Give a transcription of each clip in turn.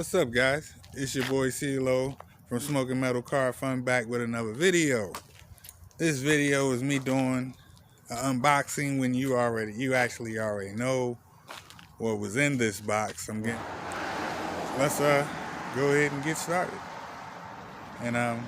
What's up, guys? It's your boy CeeLo from Smoking Metal Car Fun, back with another video. This video is me doing an unboxing when you actually already know what was in this box. Let's go ahead and get started and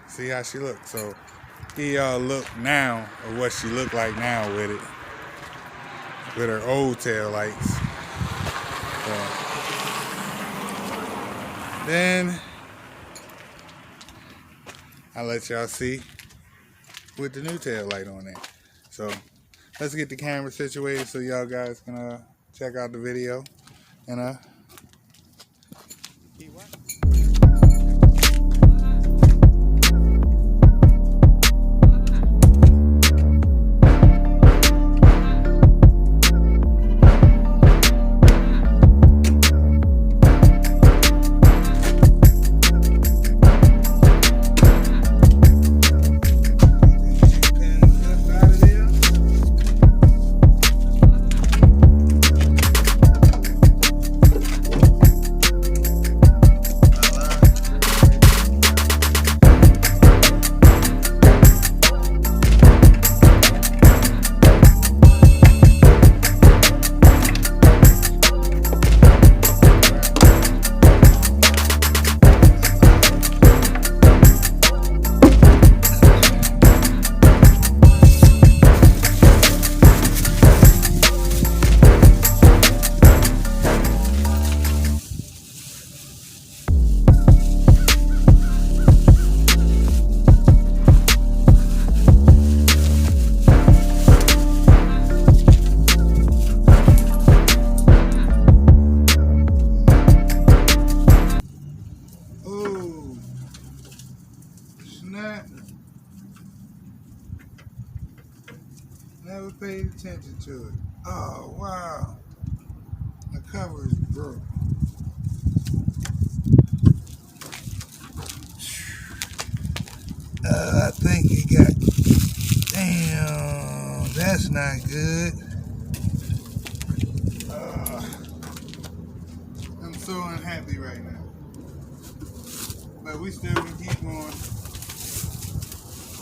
see how she looks. So here y'all look now of what she looked like now with it, with her old tail lights. Then I'll let y'all see with the new tail light on it. So let's get the camera situated so y'all guys can check out the video and keep watching. Never paid attention to it. Oh, wow. The cover is broke. I think it got... Damn, that's not good. I'm so unhappy right now. But we still can keep going.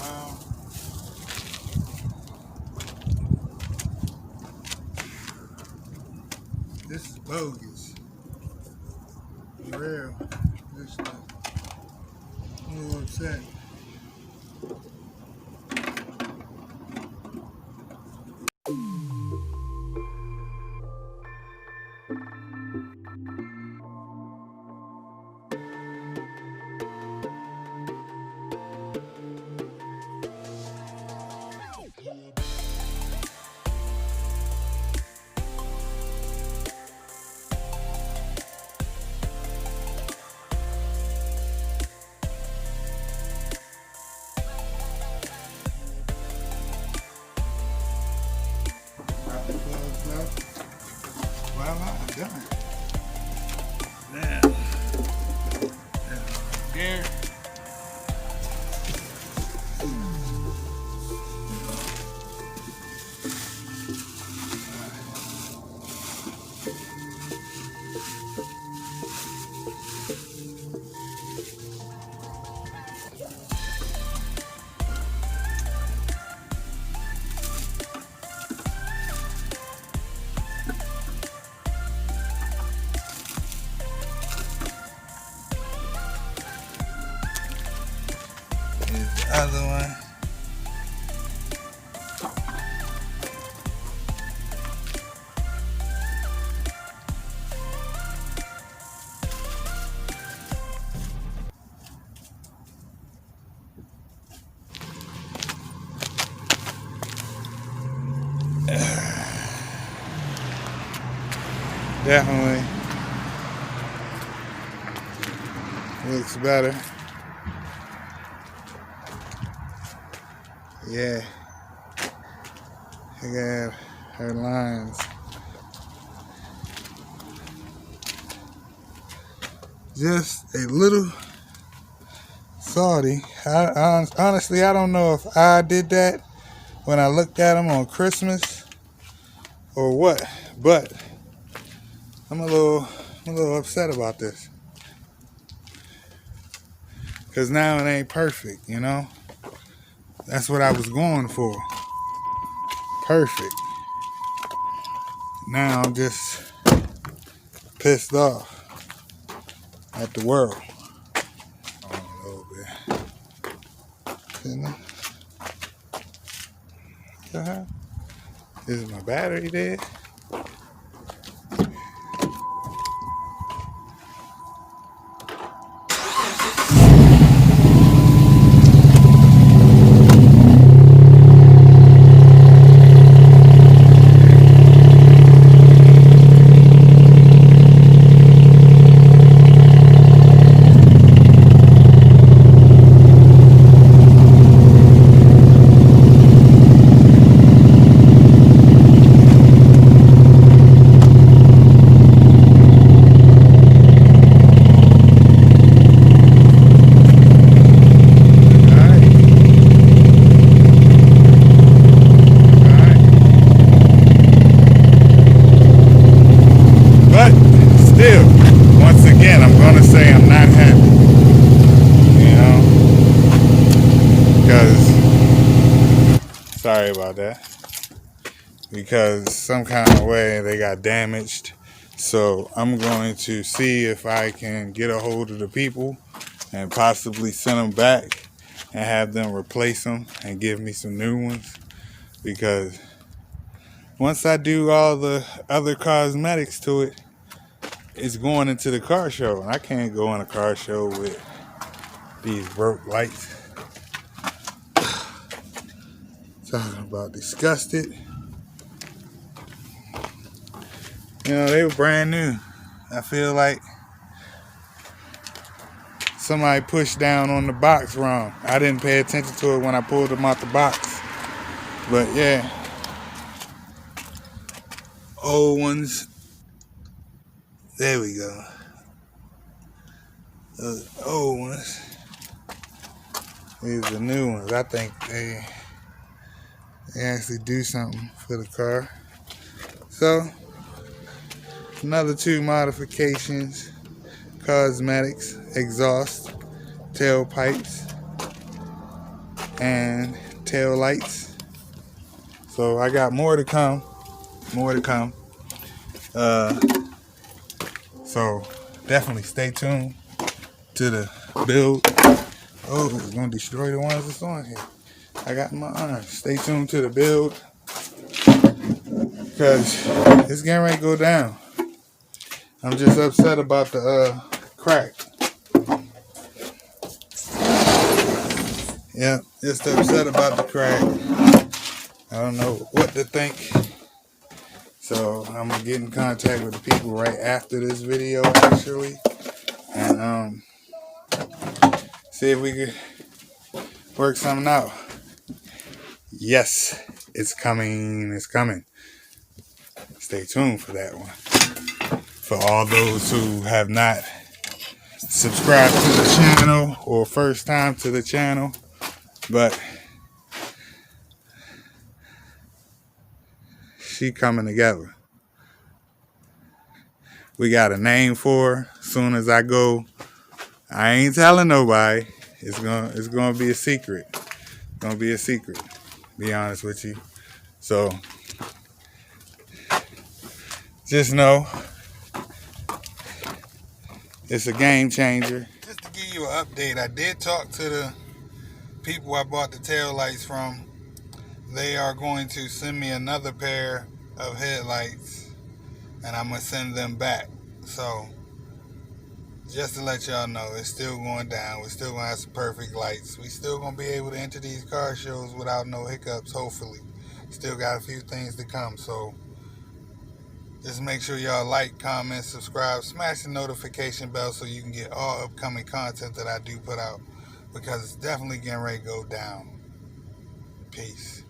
Wow. This is bogus. For real. This is a little upset. Voila, done. Now, there. Here's the other one. Definitely looks better. Yeah, I got her lines. Just a little salty. Honestly, I don't know if I did that when I looked at them on Christmas or what, but I'm a little I'm a little upset about this. Because now it ain't perfect, you know? That's what I was going for. Perfect. Now I'm just pissed off at the world. A little bit. You know? Is my battery dead? But still, once again, I'm going to say I'm not happy, you know, because, sorry about that, because some kind of way they got damaged. So I'm going to see if I can get a hold of the people and possibly send them back and have them replace them and give me some new ones, because once I do all the other cosmetics to it, it's going into the car show, and I can't go in a car show with these broke lights. Talking about disgusted. You know, they were brand new. I feel like somebody pushed down on the box wrong. I didn't pay attention to it when I pulled them out the box. But yeah, old ones. There we go. Those old ones. These are the new ones. I think they actually do something for the car. So, another 2 modifications: cosmetics, exhaust, tailpipes, and tail lights. So I got more to come. So definitely stay tuned to the build. Oh, it's gonna destroy the ones that's on here. I got in my arm. Stay tuned to the build, because it's getting ready to go down. I'm just upset about the crack. Yeah, just upset about the crack. I don't know what to think. So I'm gonna get in contact with the people right after this video, actually, and see if we could work something out. Yes, it's coming. It's coming. Stay tuned for that one. For all those who have not subscribed to the channel or first time to the channel, but she coming together. We got a name for her. Soon as I go, I ain't telling nobody. It's gonna be a secret. It's gonna be a secret. Be honest with you. So just know it's a game changer. Just to give you an update, I did talk to the people I bought the tail lights from. They are going to send me another pair of headlights, and I'm gonna send them back. So just to let y'all know, it's still going down. We're still gonna have some perfect lights. We still gonna be able to enter these car shows without no hiccups, hopefully. Still got a few things to come, so just make sure y'all like, comment, subscribe, smash the notification bell so you can get all upcoming content that I do put out, because it's definitely getting ready to go down. Peace.